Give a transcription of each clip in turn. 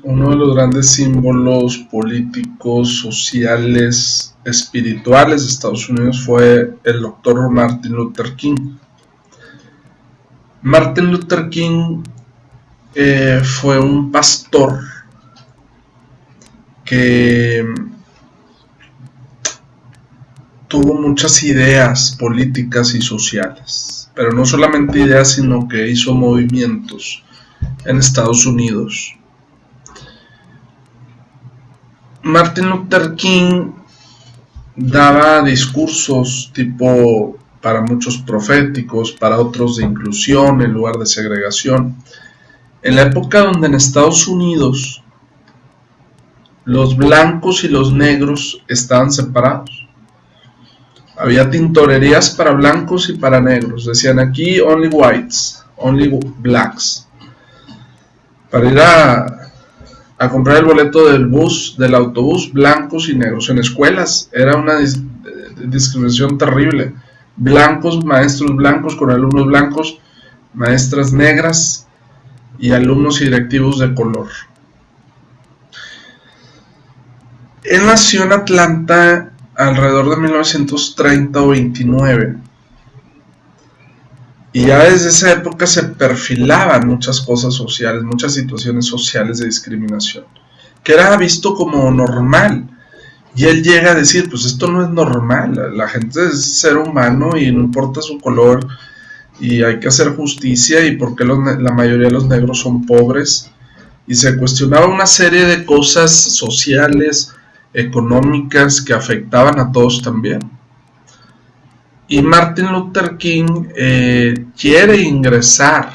uno de los grandes símbolos políticos, sociales, espirituales de Estados Unidos fue el doctor Martin Luther King. Martin Luther King fue un pastor que tuvo muchas ideas políticas y sociales, pero no solamente ideas, sino que hizo movimientos en Estados Unidos. Martin Luther King daba discursos tipo, para muchos proféticos, para otros de inclusión en lugar de segregación. En la época donde en Estados Unidos los blancos y los negros estaban separados. Había tintorerías para blancos y para negros. Decían aquí only whites, only blacks. Para ir a comprar el boleto del bus, del autobús, blancos y negros. En escuelas era una discriminación terrible. Blancos, maestros blancos con alumnos blancos, maestras negras y alumnos y directivos de color. Él nació en Atlanta alrededor de 1930 o 29. Y ya desde esa época se perfilaban muchas cosas sociales, muchas situaciones sociales de discriminación, que era visto como normal. Y él llega a decir, pues esto no es normal, la gente es ser humano y no importa su color, y hay que hacer justicia, y por qué la mayoría de los negros son pobres. Y se cuestionaba una serie de cosas sociales, económicas, que afectaban a todos también. Y Martin Luther King quiere ingresar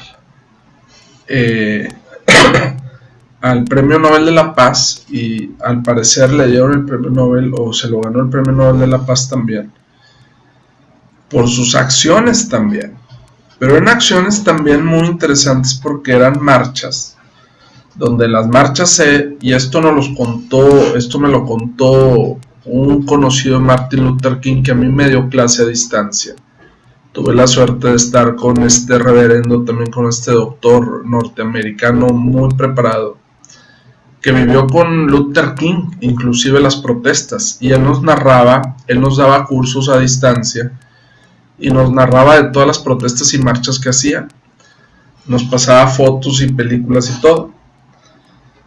al Premio Nobel de la Paz, y al parecer le dieron el Premio Nobel, o se lo ganó el Premio Nobel de la Paz también, por sus acciones también. Pero eran acciones también muy interesantes porque eran marchas, donde las marchas y esto me lo contó un conocido de Martin Luther King, que a mí me dio clase a distancia. Tuve la suerte de estar con este reverendo, también con este doctor norteamericano muy preparado, que vivió con Luther King, inclusive las protestas, y él nos daba cursos a distancia, y nos narraba de todas las protestas y marchas que hacían. Nos pasaba fotos y películas y todo.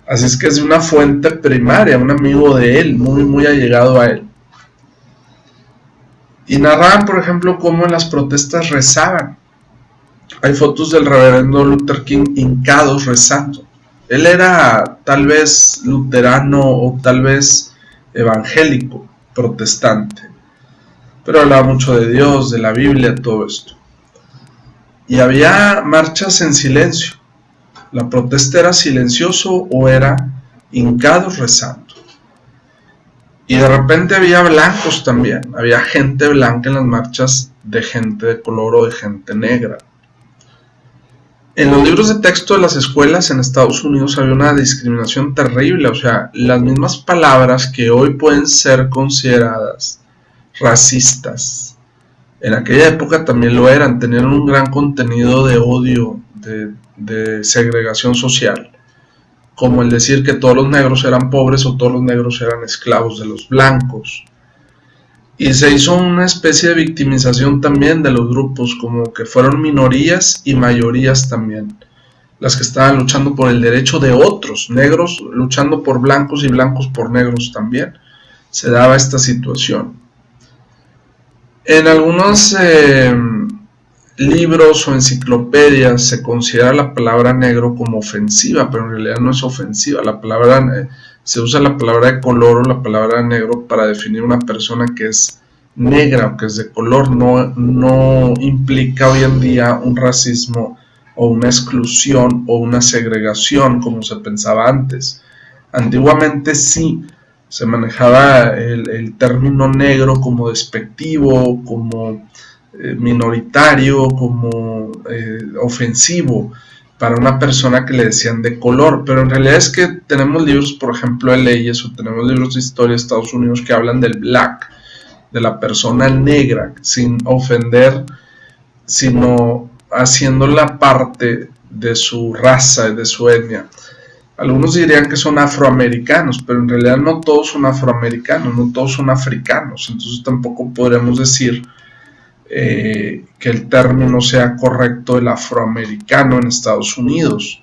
Así es que es de una fuente primaria, un amigo de él, muy muy allegado a él. Y narraban, por ejemplo, cómo en las protestas rezaban. Hay fotos del reverendo Luther King hincados rezando. Él era tal vez luterano o tal vez evangélico, protestante, pero hablaba mucho de Dios, de la Biblia, todo esto. Y había marchas en silencio. La protesta era silencioso o era hincados rezando. Y de repente había blancos también. Había gente blanca en las marchas, de gente de color o de gente negra. En los libros de texto de las escuelas en Estados Unidos había una discriminación terrible. O sea, las mismas palabras que hoy pueden ser consideradas racistas, en aquella época también lo eran. Tenían un gran contenido de odio, de segregación social, como el decir que todos los negros eran pobres o todos los negros eran esclavos de los blancos. Y se hizo una especie de victimización también de los grupos, como que fueron minorías y mayorías también las que estaban luchando por el derecho de otros, negros luchando por blancos y blancos por negros también. Se daba esta situación. En algunos libros o enciclopedias se considera la palabra negro como ofensiva, pero en realidad no es ofensiva. Se usa la palabra de color o la palabra negro para definir una persona que es negra o que es de color. No implica hoy en día un racismo o una exclusión o una segregación como se pensaba antes. Antiguamente sí se manejaba el término negro como despectivo, como minoritario, como ofensivo para una persona que le decían de color. Pero en realidad es que tenemos libros, por ejemplo, de leyes, o tenemos libros de historia de Estados Unidos que hablan del black, de la persona negra, sin ofender, sino haciéndola parte de su raza y de su etnia. Algunos dirían que son afroamericanos, pero en realidad no todos son afroamericanos, no todos son africanos, entonces tampoco podremos decir que el término sea correcto el afroamericano en Estados Unidos.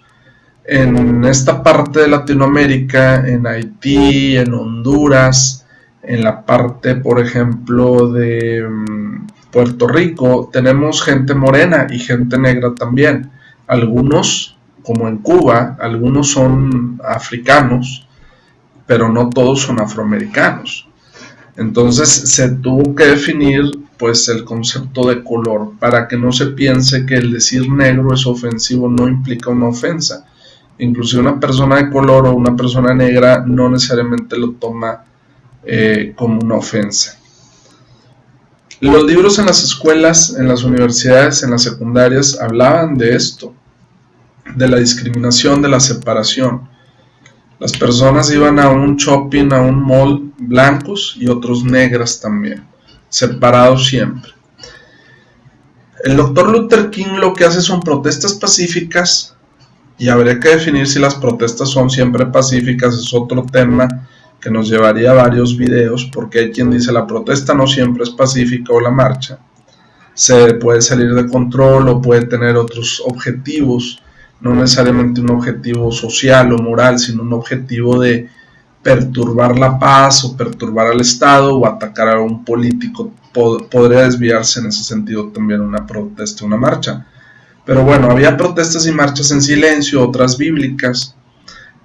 En esta parte de Latinoamérica, en Haití, en Honduras, en la parte, por ejemplo, de Puerto Rico, tenemos gente morena y gente negra también. Algunos, como en Cuba, algunos son africanos, pero no todos son afroamericanos. Entonces se tuvo que definir pues el concepto de color para que no se piense que el decir negro es ofensivo, no implica una ofensa. Inclusive una persona de color o una persona negra no necesariamente lo toma como una ofensa. Los libros en las escuelas, en las universidades, en las secundarias hablaban de esto, de la discriminación, de la separación. Las personas iban a un shopping, a un mall, blancos y otros negras también, separados siempre. El Dr. Luther King lo que hace son protestas pacíficas, y habría que definir si las protestas son siempre pacíficas, es otro tema que nos llevaría a varios videos, porque hay quien dice la protesta no siempre es pacífica o la marcha. Se puede salir de control o puede tener otros objetivos, no necesariamente un objetivo social o moral, sino un objetivo de perturbar la paz o perturbar al Estado o atacar a un político. Podría desviarse en ese sentido también una protesta, una marcha. Pero bueno, había protestas y marchas en silencio, otras bíblicas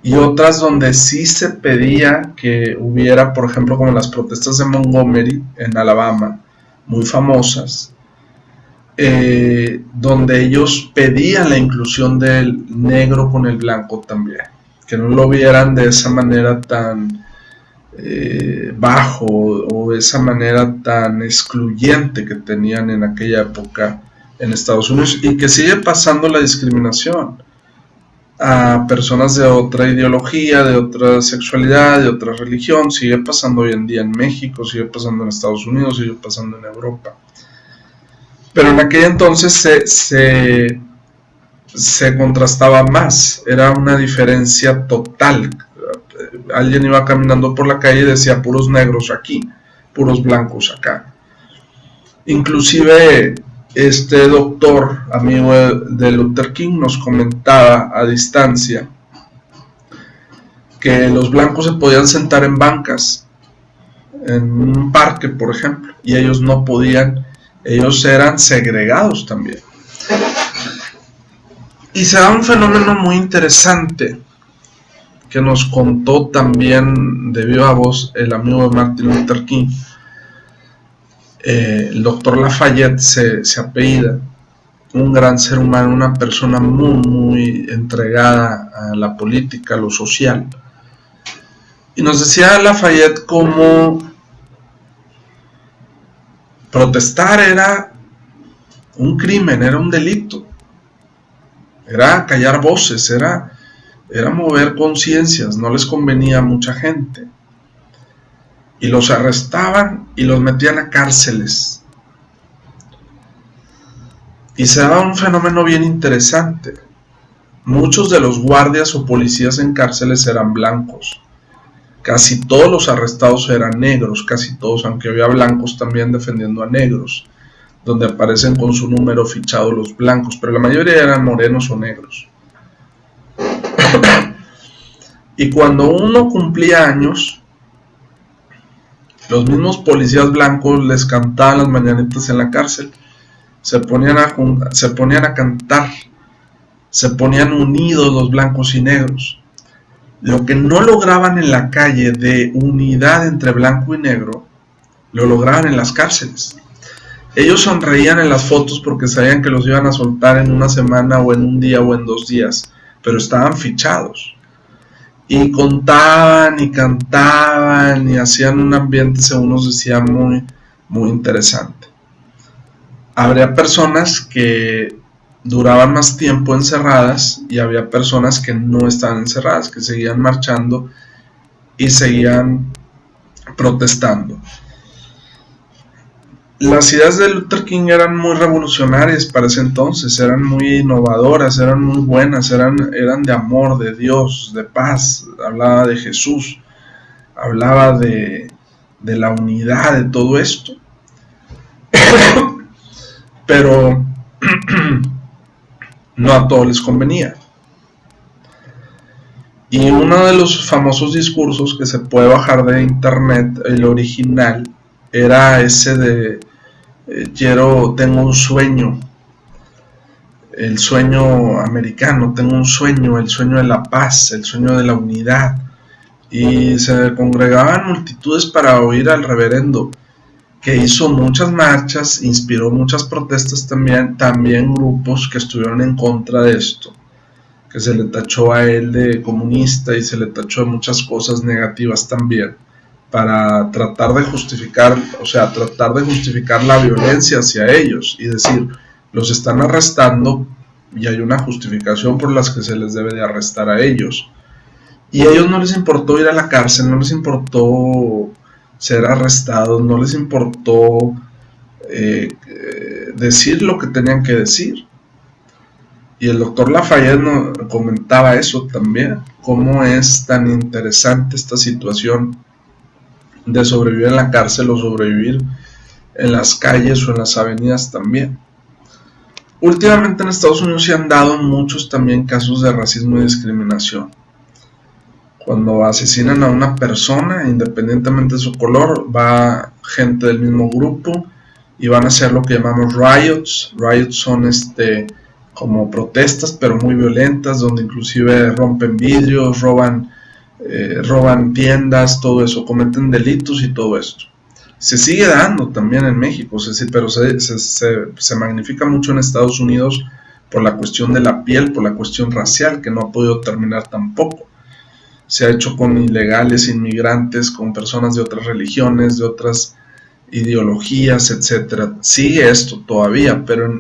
y otras donde sí se pedía que hubiera, por ejemplo, como las protestas de Montgomery en Alabama, muy famosas, donde ellos pedían la inclusión del negro con el blanco también, que no lo vieran de esa manera tan bajo o esa manera tan excluyente que tenían en aquella época en Estados Unidos, y que sigue pasando la discriminación a personas de otra ideología, de otra sexualidad, de otra religión. Sigue pasando hoy en día en México, sigue pasando en Estados Unidos, sigue pasando en Europa. Pero en aquel entonces se contrastaba más, era una diferencia total. Alguien iba caminando por la calle y decía puros negros aquí, puros blancos acá. Inclusive este doctor, amigo de Luther King, nos comentaba a distancia que los blancos se podían sentar en bancas, en un parque, por ejemplo, y ellos no podían, ellos eran segregados también. Y se da un fenómeno muy interesante que nos contó también de viva voz el amigo de Martin Luther King. El doctor Lafayette se apellida, un gran ser humano, una persona muy entregada a la política, a lo social. Y nos decía Lafayette cómo protestar era un crimen, era un delito, era callar voces, era mover conciencias, no les convenía a mucha gente. Y los arrestaban y los metían a cárceles. Y se daba un fenómeno bien interesante. Muchos de los guardias o policías en cárceles eran blancos. Casi todos los arrestados eran negros, casi todos, aunque había blancos también defendiendo a negros, donde aparecen con su número fichado los blancos, pero la mayoría eran morenos o negros. Y cuando uno cumplía años, los mismos policías blancos les cantaban las mañanitas en la cárcel, se ponían a cantar, se ponían unidos los blancos y negros. Lo que no lograban en la calle de unidad entre blanco y negro, lo lograban en las cárceles. Ellos sonreían en las fotos porque sabían que los iban a soltar en una semana o en un día o en 2 días, pero estaban fichados. Y contaban y cantaban y hacían un ambiente, según nos decían, muy interesante. Habría personas que duraban más tiempo encerradas y había personas que no estaban encerradas, que seguían marchando y seguían protestando. las ideas de Luther King eran muy revolucionarias para ese entonces, eran muy innovadoras, eran muy buenas, eran de amor, de Dios, de paz, hablaba de Jesús, hablaba de la unidad, de todo esto. Pero no a todos les convenía. Y uno de los famosos discursos que se puede bajar de internet, el original, era ese de tengo un sueño, el sueño americano, tengo un sueño, el sueño de la paz, el sueño de la unidad. Y se congregaban multitudes para oír al reverendo, que hizo muchas marchas, inspiró muchas protestas también grupos que estuvieron en contra de esto, que se le tachó a él de comunista y se le tachó de muchas cosas negativas también, para tratar de justificar, la violencia hacia ellos y decir, los están arrestando y hay una justificación por las que se les debe de arrestar a ellos. Y a ellos no les importó ir a la cárcel, no les importó ser arrestados, no les importó decir lo que tenían que decir. Y el doctor Lafayette nos comentaba eso también, cómo es tan interesante esta situación de sobrevivir en la cárcel o sobrevivir en las calles o en las avenidas también. Últimamente en Estados Unidos se han dado muchos también casos de racismo y discriminación. Cuando asesinan a una persona, independientemente de su color, va gente del mismo grupo y van a hacer lo que llamamos riots. Riots son como protestas, pero muy violentas, donde inclusive rompen vidrios, roban tiendas, todo eso, cometen delitos y todo esto. Se sigue dando también en México, pero se magnifica mucho en Estados Unidos por la cuestión de la piel, por la cuestión racial, que no ha podido terminar tampoco. Se ha hecho con ilegales, inmigrantes, con personas de otras religiones, de otras ideologías, etc. Sigue esto todavía, pero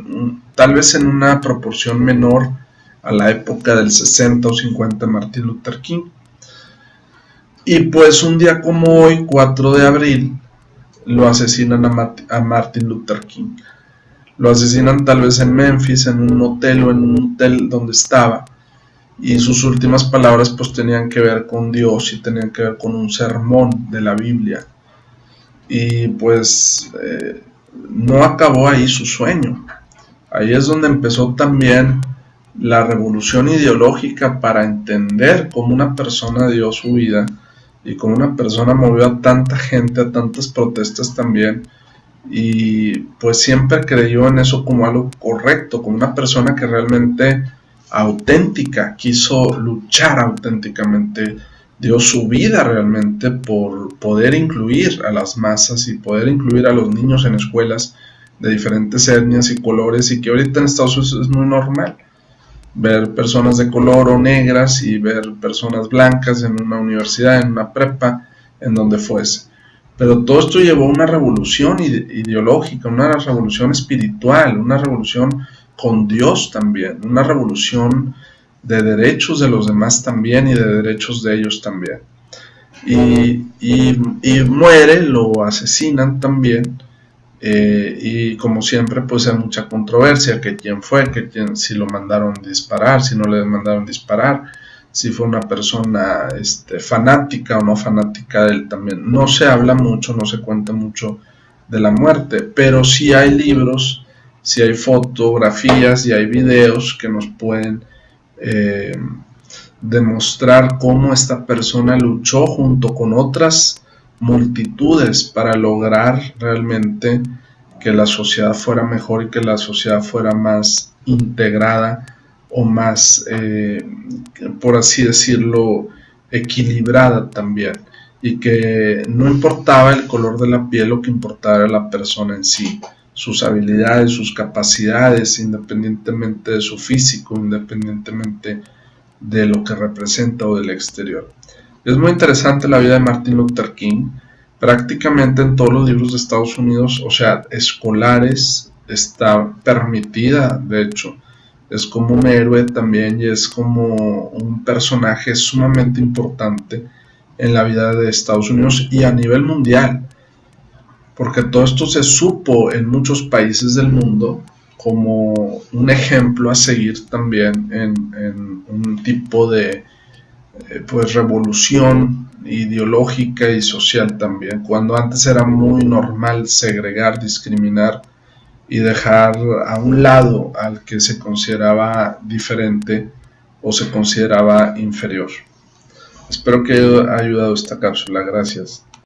tal vez en una proporción menor a la época del 60 o 50 de Martin Luther King. Y pues un día como hoy, 4 de abril, lo asesinan a Martin Luther King. Lo asesinan tal vez en Memphis, en un hotel donde estaba. Y sus últimas palabras pues tenían que ver con Dios y tenían que ver con un sermón de la Biblia. Y pues no acabó ahí su sueño. Ahí es donde empezó también la revolución ideológica para entender cómo una persona dio su vida y cómo una persona movió a tanta gente, a tantas protestas también. Y pues siempre creyó en eso como algo correcto, como una persona que realmente auténtica, quiso luchar auténticamente, dio su vida realmente por poder incluir a las masas y poder incluir a los niños en escuelas de diferentes etnias y colores, y que ahorita en Estados Unidos es muy normal ver personas de color o negras y ver personas blancas en una universidad, en una prepa, en donde fuese. Pero todo esto llevó a una revolución ideológica, una revolución espiritual, una revolución con Dios también, una revolución de derechos de los demás también y de derechos de ellos también. Y muere, lo asesinan también, y como siempre pues hay mucha controversia, que quién fue, si lo mandaron disparar, si no le mandaron disparar, si fue una persona fanática o no fanática de él también. No se habla mucho, no se cuenta mucho de la muerte, pero sí hay libros, sí hay fotografías y hay videos que nos pueden demostrar cómo esta persona luchó junto con otras multitudes para lograr realmente que la sociedad fuera mejor y que la sociedad fuera más integrada o más, por así decirlo, equilibrada también, y que no importaba el color de la piel, lo que importaba era la persona en sí, sus habilidades, sus capacidades, independientemente de su físico, independientemente de lo que representa o del exterior. Es muy interesante la vida de Martin Luther King. Prácticamente en todos los libros de Estados Unidos, o sea, escolares, está permitida, de hecho. Es como un héroe también y es como un personaje sumamente importante en la vida de Estados Unidos y a nivel mundial. porque todo esto se supo en muchos países del mundo como un ejemplo a seguir también en un tipo de pues revolución ideológica y social también, cuando antes era muy normal segregar, discriminar y dejar a un lado al que se consideraba diferente o se consideraba inferior. Espero que haya ayudado esta cápsula, gracias.